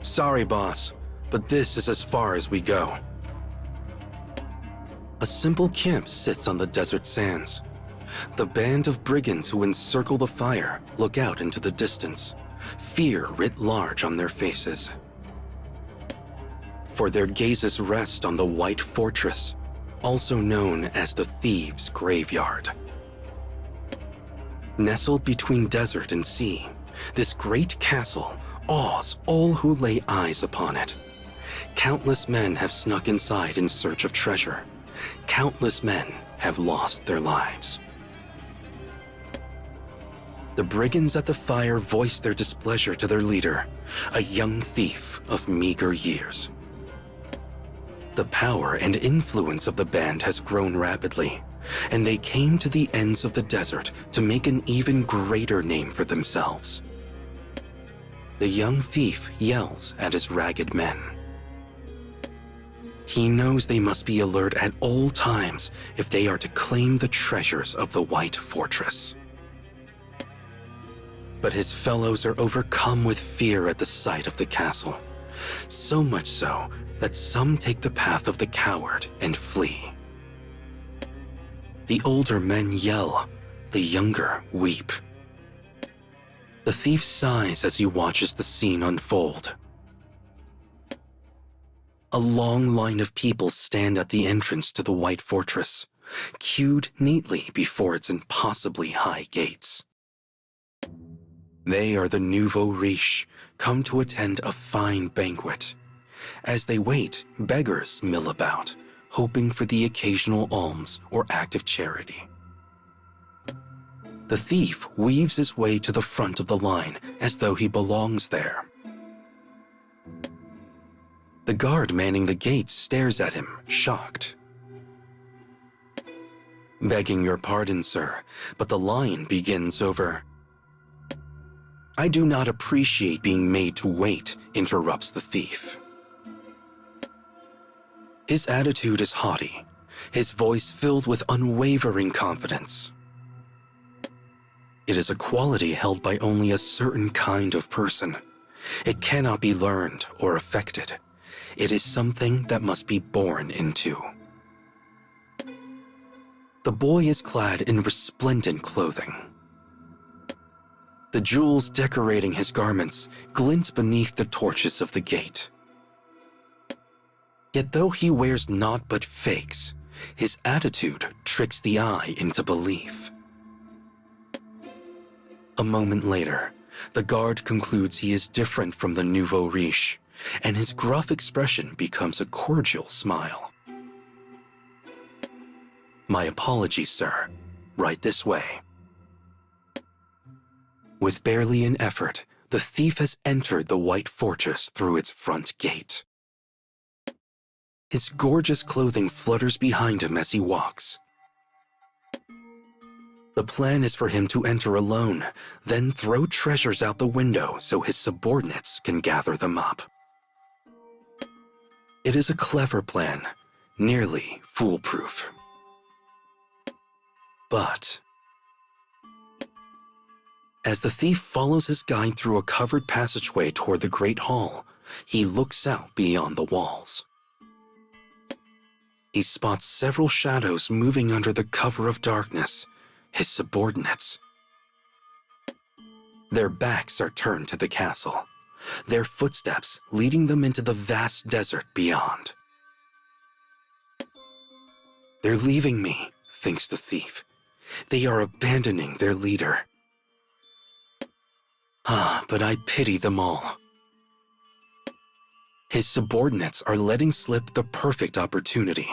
Sorry, boss, but this is as far as we go. A simple camp sits on the desert sands. The band of brigands who encircle the fire look out into the distance, fear writ large on their faces. For their gazes rest on the White Fortress, also known as the Thieves' Graveyard. Nestled between desert and sea, this great castle awes all who lay eyes upon it. Countless men have snuck inside in search of treasure. Countless men have lost their lives. The brigands at the fire voice their displeasure to their leader, a young thief of meager years. The power and influence of the band has grown rapidly, and they came to the ends of the desert to make an even greater name for themselves. The young thief yells at his ragged men. He knows they must be alert at all times if they are to claim the treasures of the White Fortress. But his fellows are overcome with fear at the sight of the castle, so much so that some take the path of the coward and flee. The older men yell, the younger weep. The thief sighs as he watches the scene unfold. A long line of people stand at the entrance to the White Fortress, queued neatly before its impossibly high gates. They are the nouveau riche, come to attend a fine banquet. As they wait, beggars mill about, hoping for the occasional alms or act of charity. The thief weaves his way to the front of the line as though he belongs there. The guard manning the gates stares at him, shocked. Begging your pardon, sir, but the line begins over. I do not appreciate being made to wait, interrupts the thief. His attitude is haughty, his voice filled with unwavering confidence. It is a quality held by only a certain kind of person. It cannot be learned or affected. It is something that must be born into. The boy is clad in resplendent clothing. The jewels decorating his garments glint beneath the torches of the gate. Yet though he wears naught but fakes, his attitude tricks the eye into belief. A moment later, the guard concludes he is different from the nouveau riche, and his gruff expression becomes a cordial smile. My apologies, sir. Right this way. With barely an effort, the thief has entered the White Fortress through its front gate. His gorgeous clothing flutters behind him as he walks. The plan is for him to enter alone, then throw treasures out the window so his subordinates can gather them up. It is a clever plan, nearly foolproof. But as the thief follows his guide through a covered passageway toward the Great Hall, he looks out beyond the walls. He spots several shadows moving under the cover of darkness, his subordinates. Their backs are turned to the castle, their footsteps leading them into the vast desert beyond. They're leaving me, thinks the thief. They are abandoning their leader. But I pity them all. His subordinates are letting slip the perfect opportunity.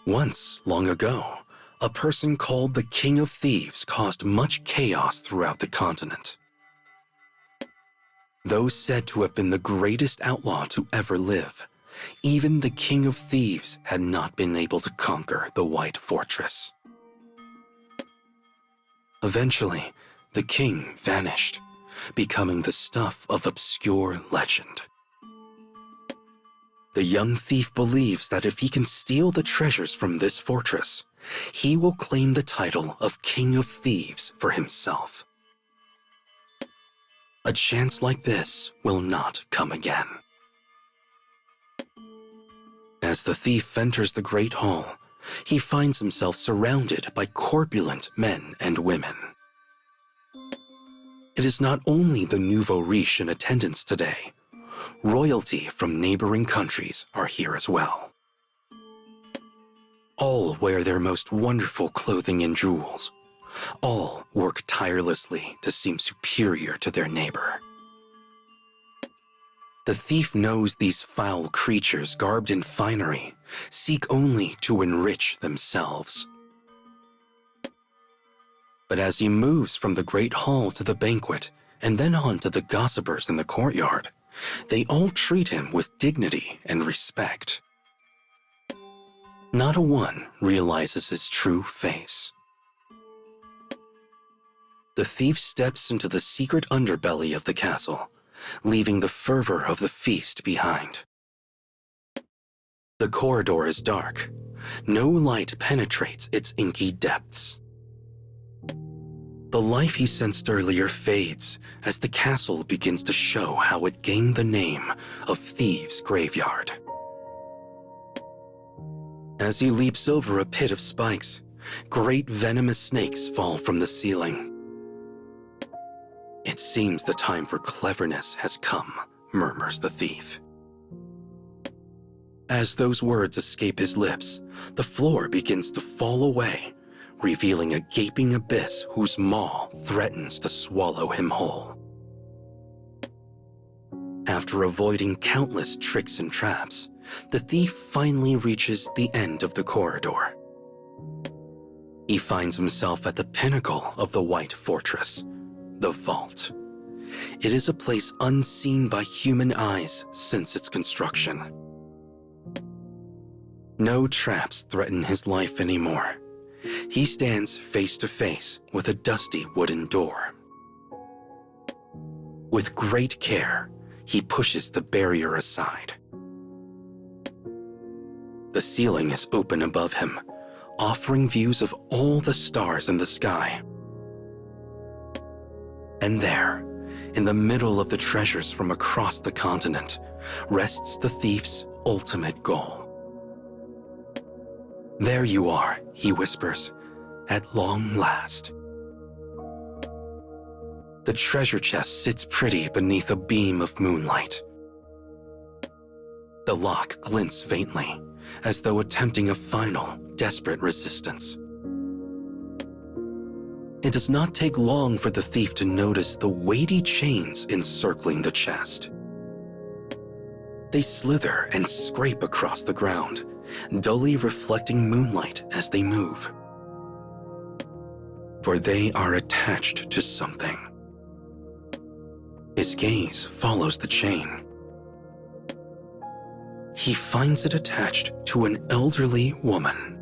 Once, long ago, a person called the King of Thieves caused much chaos throughout the continent. Though said to have been the greatest outlaw to ever live, even the King of Thieves had not been able to conquer the White Fortress. Eventually, the king vanished, becoming the stuff of obscure legend. The young thief believes that if he can steal the treasures from this fortress, he will claim the title of King of Thieves for himself. A chance like this will not come again. As the thief enters the great hall, he finds himself surrounded by corpulent men and women. It is not only the nouveau riche in attendance today. Royalty from neighboring countries are here as well. All wear their most wonderful clothing and jewels. All work tirelessly to seem superior to their neighbor. The thief knows these foul creatures garbed in finery seek only to enrich themselves. But as he moves from the great hall to the banquet and then on to the gossipers in the courtyard, they all treat him with dignity and respect. Not a one realizes his true face. The thief steps into the secret underbelly of the castle, leaving the fervor of the feast behind. The corridor is dark. No light penetrates its inky depths. The life he sensed earlier fades as the castle begins to show how it gained the name of Thieves' Graveyard. As he leaps over a pit of spikes, great venomous snakes fall from the ceiling. It seems the time for cleverness has come, murmurs the thief. As those words escape his lips, the floor begins to fall away, revealing a gaping abyss whose maw threatens to swallow him whole. After avoiding countless tricks and traps, the thief finally reaches the end of the corridor. He finds himself at the pinnacle of the White Fortress, the vault. It is a place unseen by human eyes since its construction. No traps threaten his life anymore. He stands face to face with a dusty wooden door. With great care, he pushes the barrier aside. The ceiling is open above him, offering views of all the stars in the sky. And there, in the middle of the treasures from across the continent, rests the thief's ultimate goal. "There you are," he whispers, "at long last." The treasure chest sits pretty beneath a beam of moonlight. The lock glints faintly, as though attempting a final, desperate resistance. It does not take long for the thief to notice the weighty chains encircling the chest. They slither and scrape across the ground, dully reflecting moonlight as they move. For they are attached to something. His gaze follows the chain. He finds it attached to an elderly woman.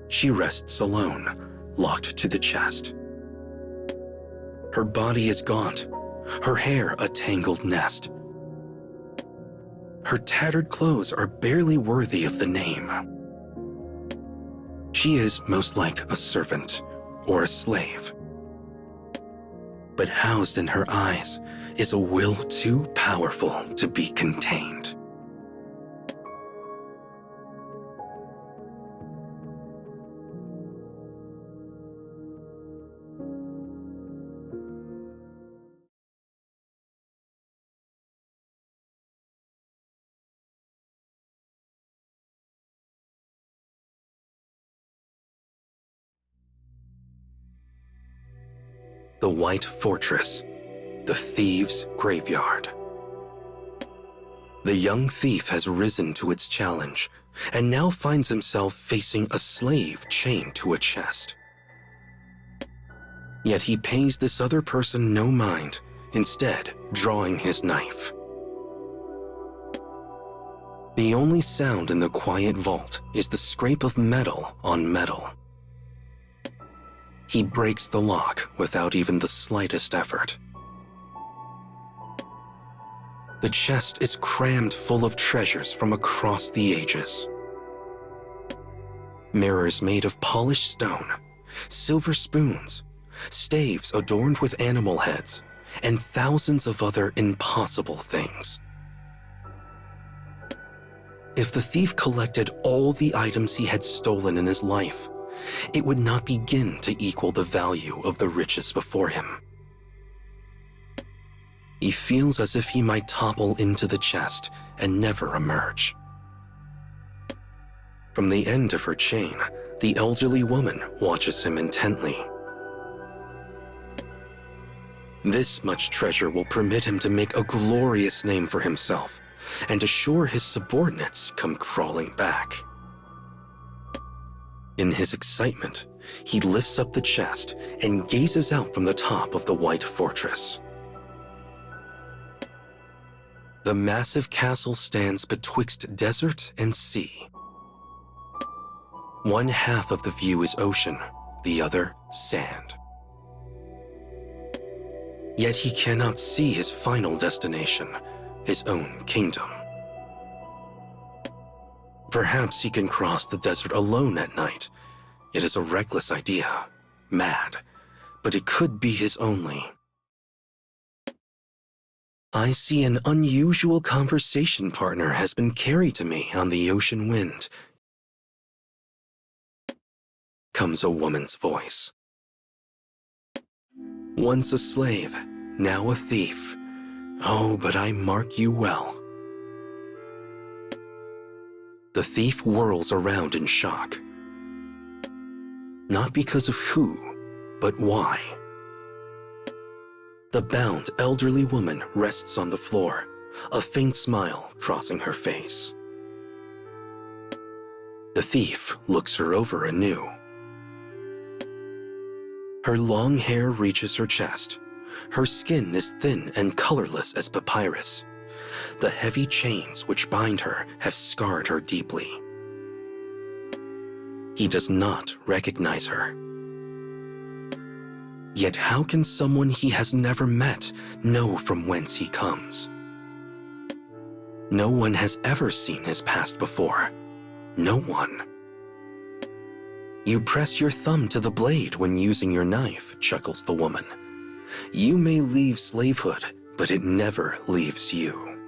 She rests alone, locked to the chest. Her body is gaunt, her hair a tangled nest. Her tattered clothes are barely worthy of the name. She is most like a servant or a slave. But housed in her eyes is a will too powerful to be contained. The White Fortress, the Thieves' Graveyard. The young thief has risen to its challenge and now finds himself facing a slave chained to a chest. Yet he pays this other person no mind, instead drawing his knife. The only sound in the quiet vault is the scrape of metal on metal. He breaks the lock without even the slightest effort. The chest is crammed full of treasures from across the ages. Mirrors made of polished stone, silver spoons, staves adorned with animal heads, and thousands of other impossible things. If the thief collected all the items he had stolen in his life, it would not begin to equal the value of the riches before him. He feels as if he might topple into the chest and never emerge. From the end of her chain, the elderly woman watches him intently. This much treasure will permit him to make a glorious name for himself and assure his subordinates come crawling back. In his excitement, he lifts up the chest and gazes out from the top of the white fortress. The massive castle stands betwixt desert and sea. One half of the view is ocean, the other sand. Yet he cannot see his final destination, his own kingdom. Perhaps he can cross the desert alone at night. It is a reckless idea, mad, but it could be his only. I see an unusual conversation partner has been carried to me on the ocean wind. Comes a woman's voice. Once a slave, now a thief. Oh, but I mark you well. The thief whirls around in shock. Not because of who, but why. The bound elderly woman rests on the floor, a faint smile crossing her face. The thief looks her over anew. Her long hair reaches her chest. Her skin is thin and colorless as papyrus. The heavy chains which bind her have scarred her deeply. He does not recognize her. Yet how can someone he has never met know from whence he comes? No one has ever seen his past before. No one. You press your thumb to the blade when using your knife, chuckles the woman. You may leave slavehood, but it never leaves you.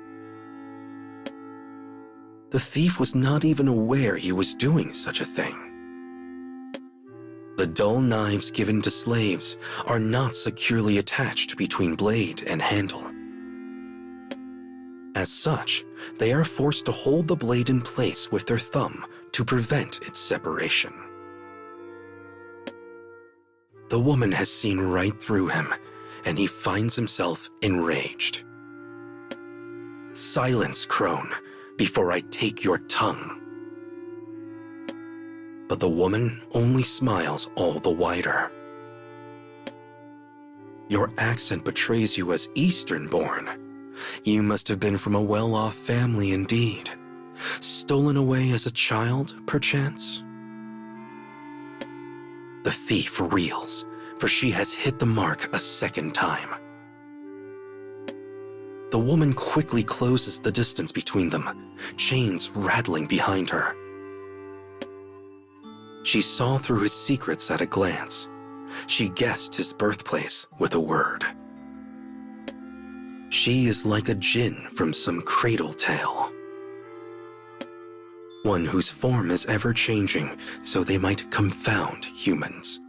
The thief was not even aware he was doing such a thing. The dull knives given to slaves are not securely attached between blade and handle. As such, they are forced to hold the blade in place with their thumb to prevent its separation. The woman has seen right through him, and he finds himself enraged. Silence, crone, before I take your tongue. But the woman only smiles all the wider. Your accent betrays you as Eastern-born. You must have been from a well-off family indeed. Stolen away as a child, perchance? The thief reels, for she has hit the mark a second time. The woman quickly closes the distance between them, chains rattling behind her. She saw through his secrets at a glance. She guessed his birthplace with a word. She is like a djinn from some cradle tale. One whose form is ever-changing so they might confound humans.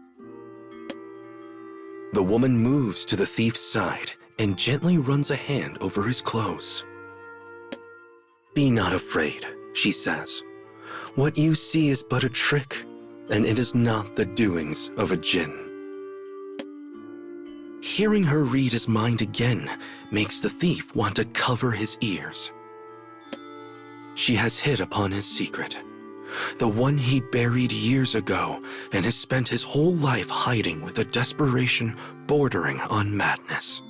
The woman moves to the thief's side and gently runs a hand over his clothes. Be not afraid, she says. What you see is but a trick, and it is not the doings of a djinn. Hearing her read his mind again makes the thief want to cover his ears. She has hit upon his secret, the one he buried years ago and has spent his whole life hiding with a desperation bordering on madness.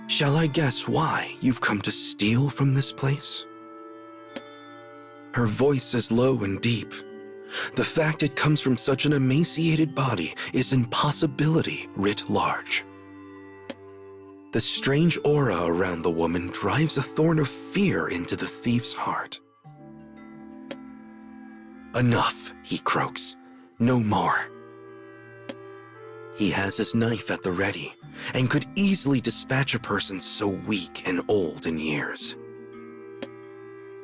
Shall I guess why you've come to steal from this place? Her voice is low and deep. The fact it comes from such an emaciated body is impossibility writ large. The strange aura around the woman drives a thorn of fear into the thief's heart. Enough, he croaks. No more. He has his knife at the ready and could easily dispatch a person so weak and old in years.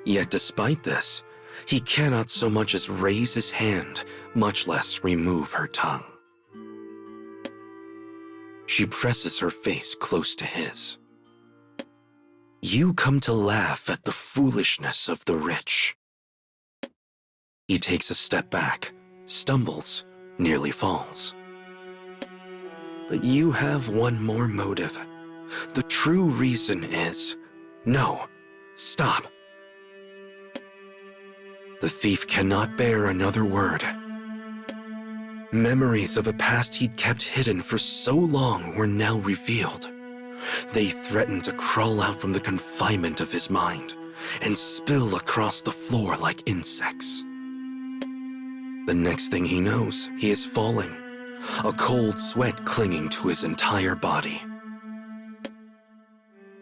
Yet despite this, he cannot so much as raise his hand, much less remove her tongue. She presses her face close to his. You come to laugh at the foolishness of the rich. He takes a step back, stumbles, nearly falls. But you have one more motive. The true reason is, no, stop. The thief cannot bear another word. Memories of a past he'd kept hidden for so long were now revealed. They threatened to crawl out from the confinement of his mind and spill across the floor like insects. The next thing he knows, he is falling, a cold sweat clinging to his entire body.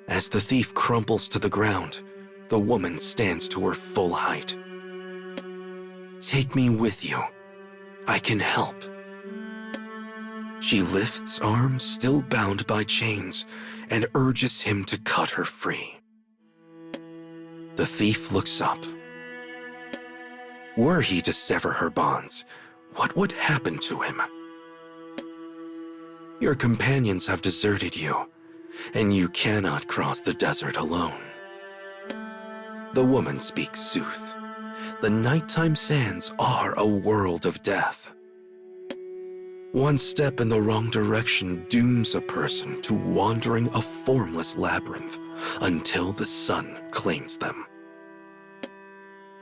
As the thief crumples to the ground, the woman stands to her full height. Take me with you. I can help. She lifts arms still bound by chains and urges him to cut her free. The thief looks up. Were he to sever her bonds, what would happen to him? Your companions have deserted you, and you cannot cross the desert alone. The woman speaks sooth. The nighttime sands are a world of death. One step in the wrong direction dooms a person to wandering a formless labyrinth until the sun claims them.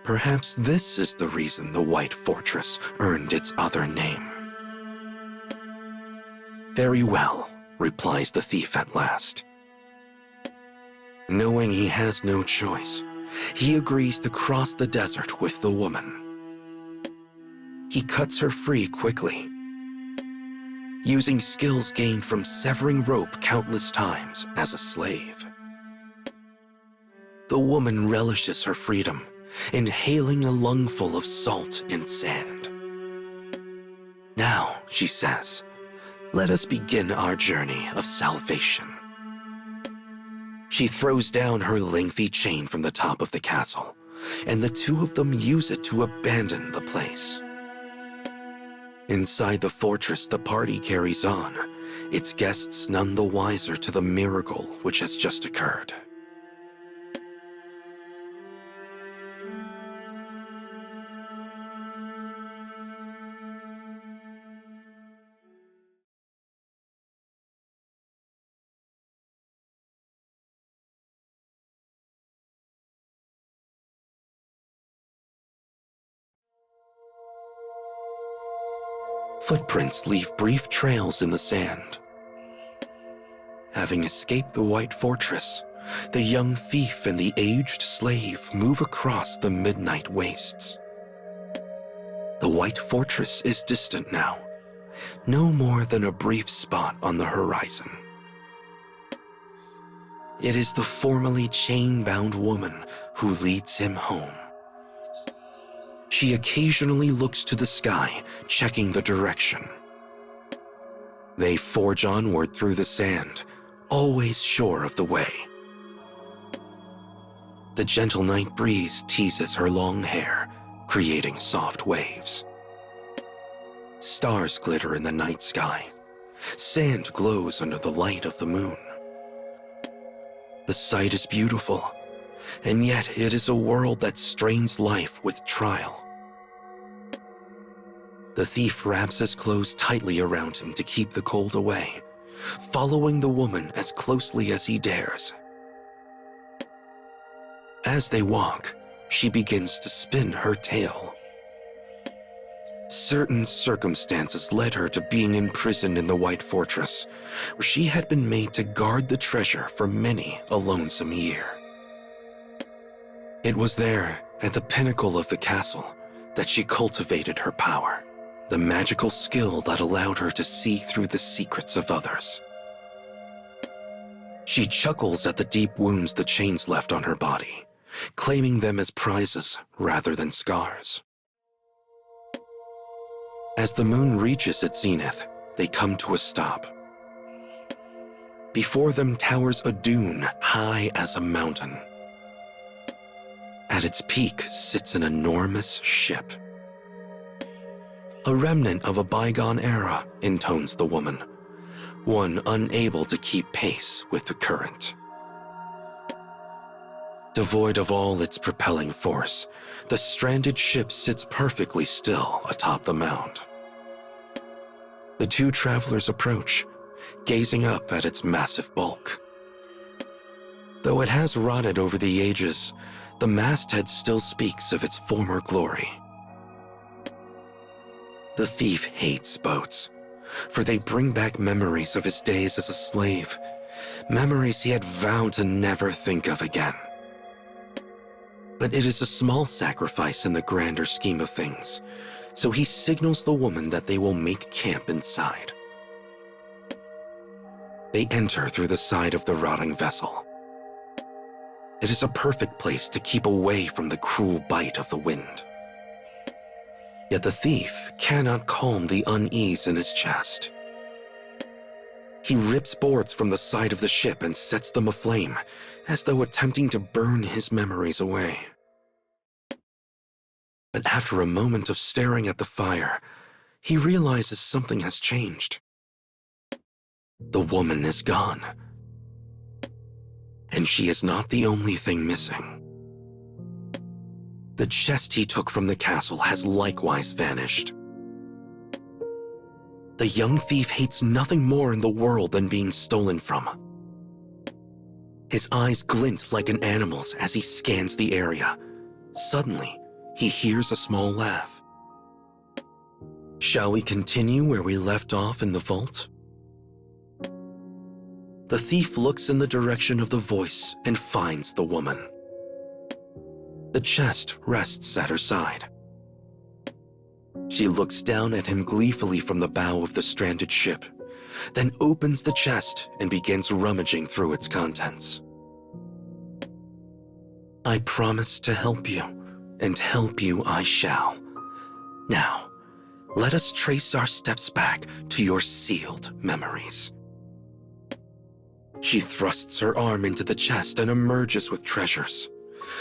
Perhaps this is the reason the White Fortress earned its other name. Very well, replies the thief at last. Knowing he has no choice, he agrees to cross the desert with the woman. He cuts her free quickly, using skills gained from severing rope countless times as a slave. The woman relishes her freedom, inhaling a lungful of salt and sand. Now, she says, let us begin our journey of salvation. She throws down her lengthy chain from the top of the castle, and the two of them use it to abandon the place. Inside the fortress, the party carries on, its guests none the wiser to the miracle which has just occurred. Footprints leave brief trails in the sand. Having escaped the White Fortress, the young thief and the aged slave move across the midnight wastes. The White Fortress is distant now, no more than a brief spot on the horizon. It is the formerly chain-bound woman who leads him home. She occasionally looks to the sky, checking the direction. They forge onward through the sand, always sure of the way. The gentle night breeze teases her long hair, creating soft waves. Stars glitter in the night sky. Sand glows under the light of the moon. The sight is beautiful, and yet it is a world that strains life with trial. The thief wraps his clothes tightly around him to keep the cold away, following the woman as closely as he dares. As they walk, she begins to spin her tale. Certain circumstances led her to being imprisoned in the White Fortress, where she had been made to guard the treasure for many a lonesome year. It was there, at the pinnacle of the castle, that she cultivated her power, the magical skill that allowed her to see through the secrets of others. She chuckles at the deep wounds the chains left on her body, claiming them as prizes rather than scars. As the moon reaches its zenith, they come to a stop. Before them towers a dune high as a mountain. At its peak sits an enormous ship. A remnant of a bygone era, intones the woman, one unable to keep pace with the current. Devoid of all its propelling force, the stranded ship sits perfectly still atop the mound. The two travelers approach, gazing up at its massive bulk. Though it has rotted over the ages, the masthead still speaks of its former glory. The thief hates boats, for they bring back memories of his days as a slave, memories he had vowed to never think of again. But it is a small sacrifice in the grander scheme of things, so he signals the woman that they will make camp inside. They enter through the side of the rotting vessel. It is a perfect place to keep away from the cruel bite of the wind. Yet the thief cannot calm the unease in his chest. He rips boards from the side of the ship and sets them aflame, as though attempting to burn his memories away. But after a moment of staring at the fire, he realizes something has changed. The woman is gone. And she is not the only thing missing. The chest he took from the castle has likewise vanished. The young thief hates nothing more in the world than being stolen from. His eyes glint like an animal's as he scans the area. Suddenly, he hears a small laugh. Shall we continue where we left off in the vault? The thief looks in the direction of the voice and finds the woman. The chest rests at her side. She looks down at him gleefully from the bow of the stranded ship, then opens the chest and begins rummaging through its contents. I promise to help you, and help you I shall. Now, let us trace our steps back to your sealed memories. She thrusts her arm into the chest and emerges with treasures.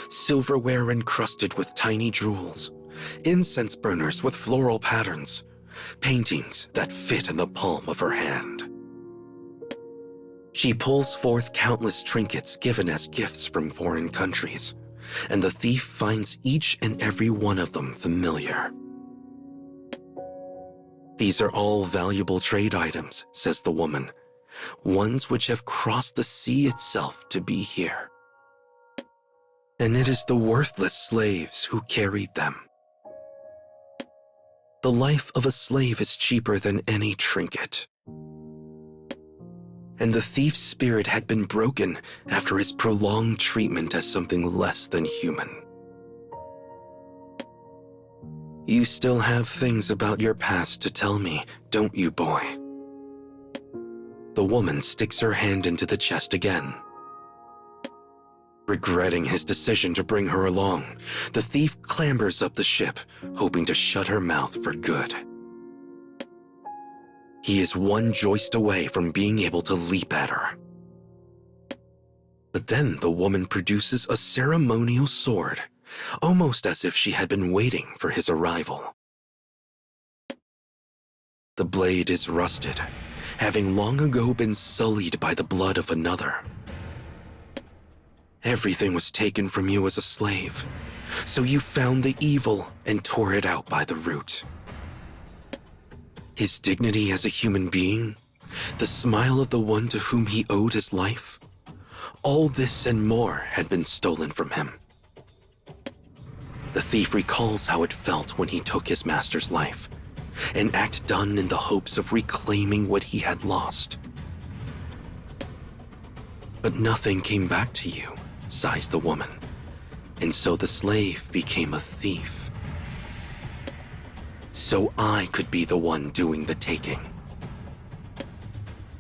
Silverware encrusted with tiny jewels, incense burners with floral patterns, paintings that fit in the palm of her hand. She pulls forth countless trinkets given as gifts from foreign countries, and the thief finds each and every one of them familiar. These are all valuable trade items, says the woman, ones which have crossed the sea itself to be here. And it is the worthless slaves who carried them. The life of a slave is cheaper than any trinket. And the thief's spirit had been broken after his prolonged treatment as something less than human. You still have things about your past to tell me, don't you, boy? The woman sticks her hand into the chest again. Regretting his decision to bring her along, the thief clambers up the ship, hoping to shut her mouth for good. He is one joist away from being able to leap at her. But then the woman produces a ceremonial sword, almost as if she had been waiting for his arrival. The blade is rusted, having long ago been sullied by the blood of another. Everything was taken from you as a slave, so you found the evil and tore it out by the root. His dignity as a human being, the smile of the one to whom he owed his life, all this and more had been stolen from him. The thief recalls how it felt when he took his master's life, an act done in the hopes of reclaiming what he had lost. But nothing came back to you, sighs the woman, and so the slave became a thief. So I could be the one doing the taking.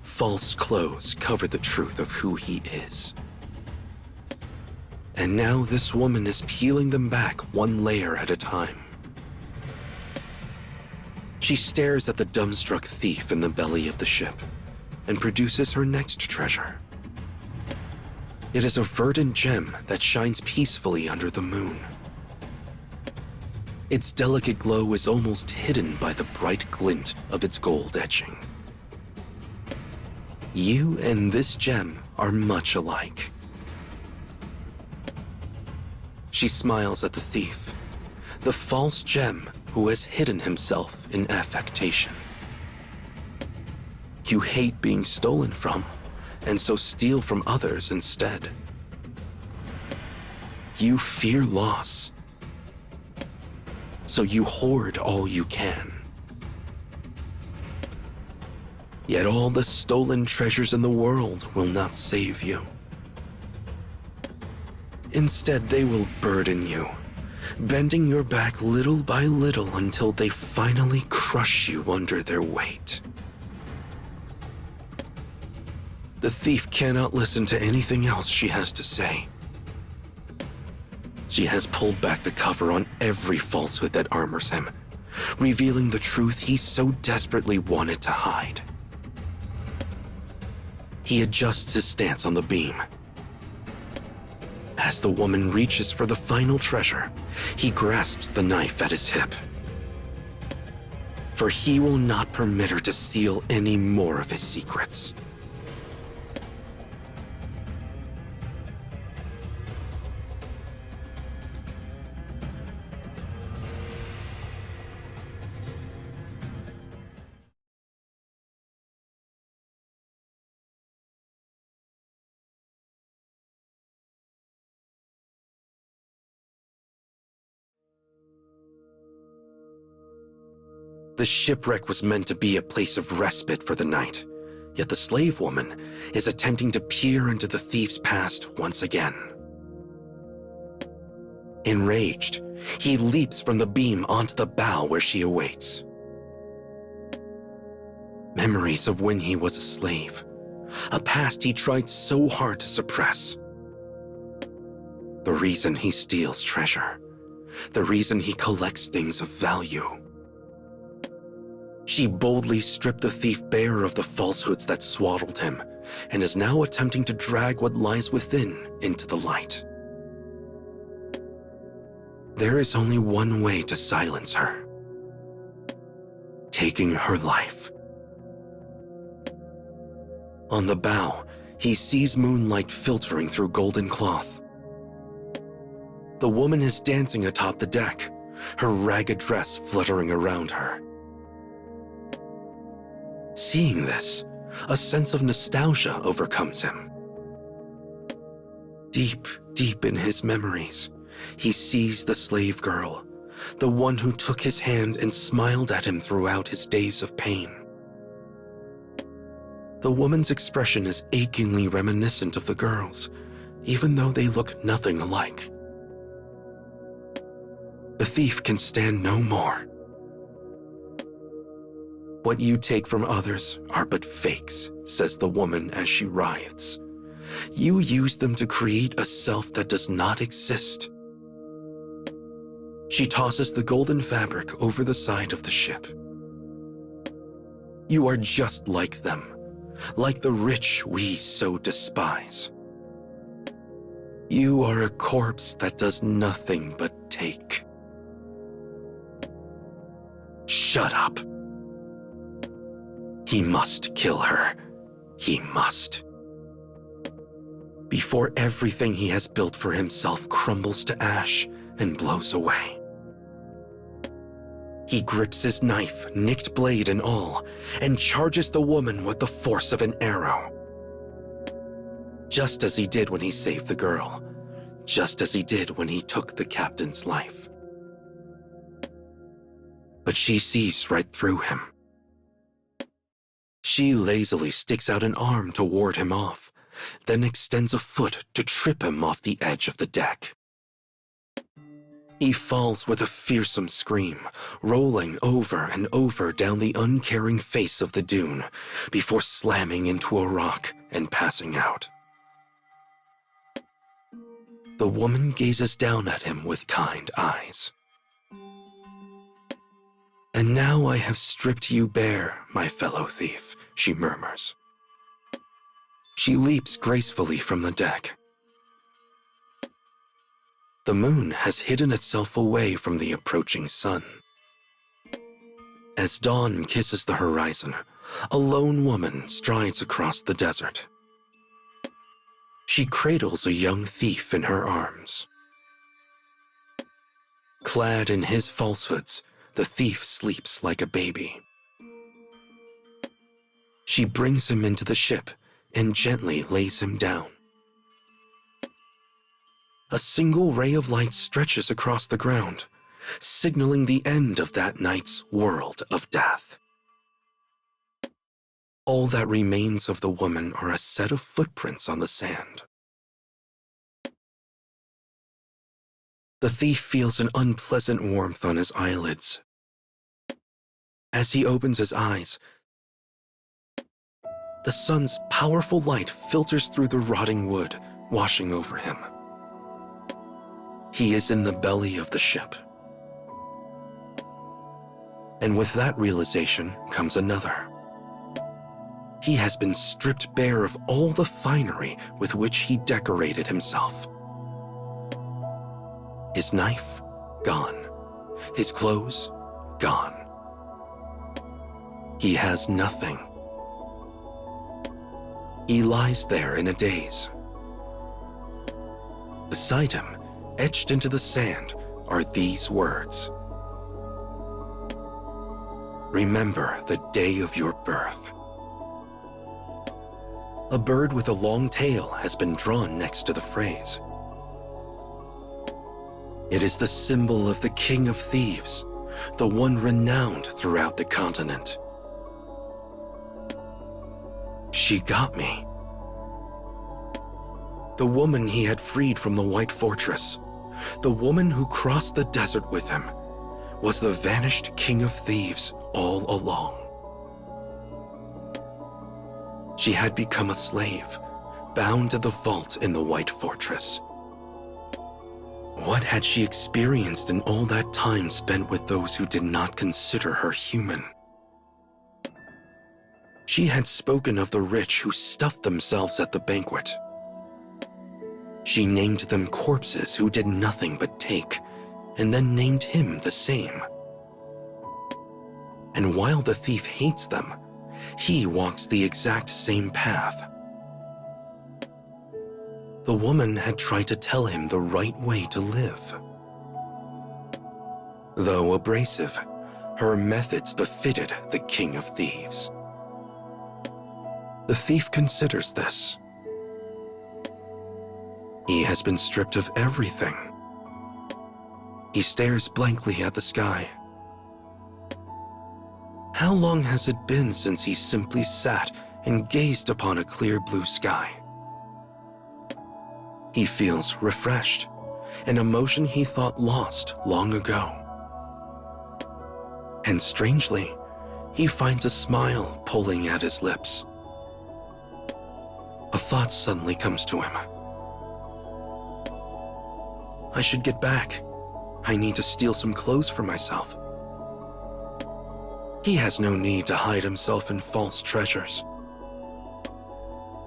False clothes cover the truth of who he is. And now this woman is peeling them back one layer at a time. She stares at the dumbstruck thief in the belly of the ship and produces her next treasure. It is a verdant gem that shines peacefully under the moon. Its delicate glow is almost hidden by the bright glint of its gold etching. You and this gem are much alike. She smiles at the thief, the false gem who has hidden himself in affectation. You hate being stolen from, and so steal from others instead. You fear loss, so you hoard all you can. Yet all the stolen treasures in the world will not save you. Instead, they will burden you, bending your back little by little until they finally crush you under their weight. The thief cannot listen to anything else she has to say. She has pulled back the cover on every falsehood that armors him, revealing the truth he so desperately wanted to hide. He adjusts his stance on the beam. As the woman reaches for the final treasure, he grasps the knife at his hip. For he will not permit her to steal any more of his secrets. The shipwreck was meant to be a place of respite for the night, yet the slave woman is attempting to peer into the thief's past once again. Enraged, he leaps from the beam onto the bow where she awaits. Memories of when he was a slave, a past he tried so hard to suppress. The reason he steals treasure, the reason he collects things of value. She boldly stripped the thief bare of the falsehoods that swaddled him, and is now attempting to drag what lies within into the light. There is only one way to silence her: taking her life. On the bow, he sees moonlight filtering through golden cloth. The woman is dancing atop the deck, her ragged dress fluttering around her. Seeing this, a sense of nostalgia overcomes him. Deep, deep in his memories, he sees the slave girl, the one who took his hand and smiled at him throughout his days of pain. The woman's expression is achingly reminiscent of the girl's, even though they look nothing alike. The thief can stand no more. What you take from others are but fakes, says the woman as she writhes. You use them to create a self that does not exist. She tosses the golden fabric over the side of the ship. You are just like them, like the rich we so despise. You are a corpse that does nothing but take. Shut up. He must kill her. He must. Before everything he has built for himself crumbles to ash and blows away. He grips his knife, nicked blade and all, and charges the woman with the force of an arrow. Just as he did when he saved the girl. Just as he did when he took the captain's life. But she sees right through him. She lazily sticks out an arm to ward him off, then extends a foot to trip him off the edge of the deck. He falls with a fearsome scream, rolling over and over down the uncaring face of the dune, before slamming into a rock and passing out. The woman gazes down at him with kind eyes. "And now I have stripped you bare, my fellow thief," she murmurs. She leaps gracefully from the deck. The moon has hidden itself away from the approaching sun. As dawn kisses the horizon, a lone woman strides across the desert. She cradles a young thief in her arms. Clad in his falsehoods, the thief sleeps like a baby. She brings him into the ship and gently lays him down. A single ray of light stretches across the ground, signaling the end of that night's world of death. All that remains of the woman are a set of footprints on the sand. The thief feels an unpleasant warmth on his eyelids. As he opens his eyes, the sun's powerful light filters through the rotting wood, washing over him. He is in the belly of the ship. And with that realization comes another. He has been stripped bare of all the finery with which he decorated himself. His knife, gone. His clothes, gone. He has nothing. He lies there in a daze. Beside him, etched into the sand, are these words: "Remember the day of your birth." A bird with a long tail has been drawn next to the phrase. It is the symbol of the King of Thieves, the one renowned throughout the continent. She got me. The woman he had freed from the White Fortress, the woman who crossed the desert with him, was the vanished King of Thieves all along. She had become a slave, bound to the vault in the White Fortress. What had she experienced in all that time spent with those who did not consider her human? She had spoken of the rich who stuffed themselves at the banquet. She named them corpses who did nothing but take, and then named him the same. And while the thief hates them, he walks the exact same path. The woman had tried to tell him the right way to live. Though abrasive, her methods befitted the King of Thieves. The thief considers this. He has been stripped of everything. He stares blankly at the sky. How long has it been since he simply sat and gazed upon a clear blue sky? He feels refreshed, an emotion he thought lost long ago. And strangely, he finds a smile pulling at his lips. A thought suddenly comes to him. I should get back. I need to steal some clothes for myself. He has no need to hide himself in false treasures.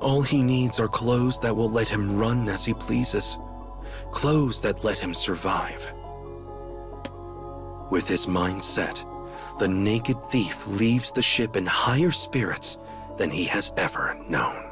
All he needs are clothes that will let him run as he pleases, clothes that let him survive. With his mind set, the naked thief leaves the ship in higher spirits than he has ever known.